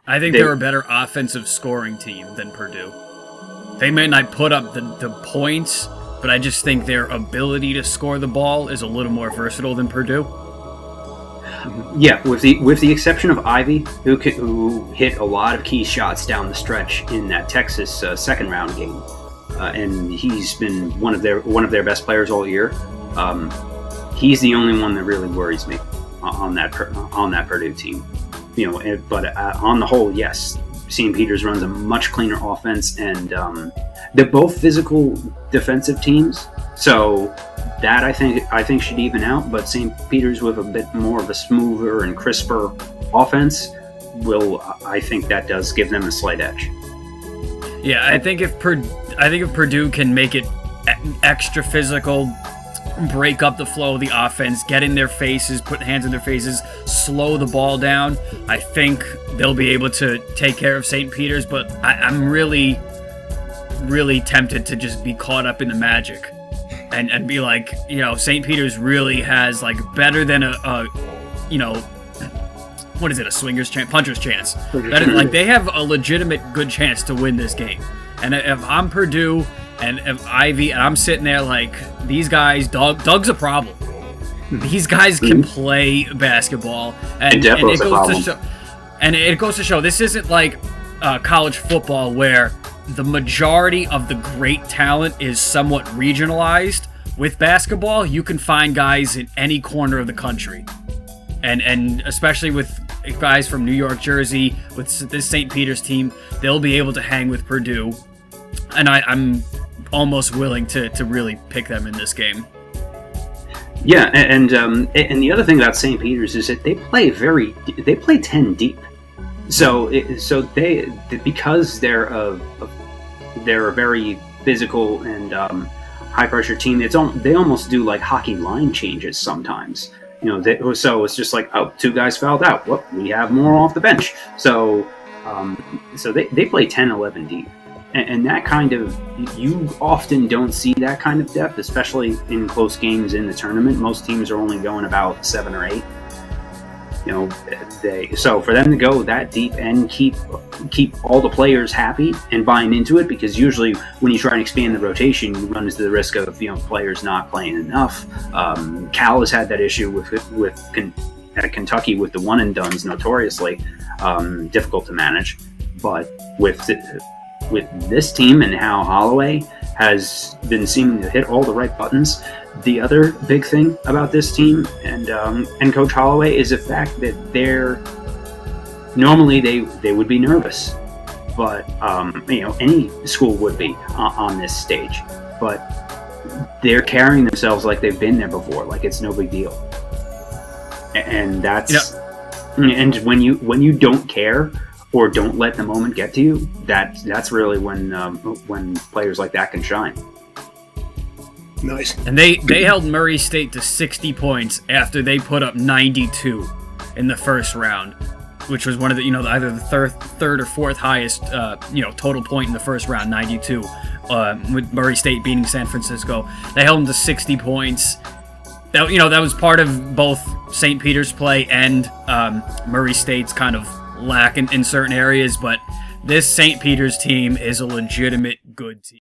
I think they're a better offensive scoring team than Purdue. They may not put up the points, but I just think their ability to score the ball is a little more versatile than Purdue. Yeah, with the exception of Ivy, who hit a lot of key shots down the stretch in that Texas second round game, and he's been one of their best players all year. He's the only one that really worries me on that Purdue team. But on the whole, yes, St. Peter's runs a much cleaner offense, and they're both physical defensive teams. So that I think should even out. But St. Peter's with a bit more of a smoother and crisper offense I think that does give them a slight edge. Yeah, I think if Purdue can make it extra physical, break up the flow of the offense, get in their faces, put hands in their faces, slow the ball down, I think they'll be able to take care of St. Peter's. But I'm really, really tempted to just be caught up in the magic and be like, St. Peter's really has better than a what is it, a swinger's chance, puncher's chance. That is, they have a legitimate good chance to win this game. And if I'm Purdue and if Ivy, and I'm sitting there these guys, Doug's a problem. These guys can play basketball, and it goes to show this isn't like college football where the majority of the great talent is somewhat regionalized. With basketball, you can find guys in any corner of the country, and especially with guys from New York, Jersey, with this St. Peter's team, they'll be able to hang with Purdue, and I'm almost willing to really pick them in this game. Yeah, and the other thing about St. Peter's is that they play 10 deep. So they because they're a very physical and high pressure team. They almost do like hockey line changes sometimes. So it's just two guys fouled out. Well, we have more off the bench. So they play 10, 11 deep. And that kind of, you often don't see that kind of depth, especially in close games in the tournament. Most teams are only going about 7 or 8. So for them to go that deep and keep all the players happy and buying into it, because usually when you try and expand the rotation, you run into the risk of players not playing enough. Cal has had that issue at Kentucky with the one and dones, notoriously difficult to manage. But with this team and how Holloway has been seeming to hit all the right buttons, the other big thing about this team and Coach Holloway is the fact that normally they would be nervous, but any school would be on this stage, but they're carrying themselves like they've been there before, like it's no big deal, and that's and when you don't care or don't let the moment get to you, that's really when players like that can shine. Nice. And they held Murray State to 60 points after they put up 92 in the first round, which was one of the either the third or fourth highest total point in the first round, 92. With Murray State beating San Francisco, they held them to 60 points. That was part of both St. Peter's play and Murray State's kind of lack in certain areas, but this St. Peter's team is a legitimate good team.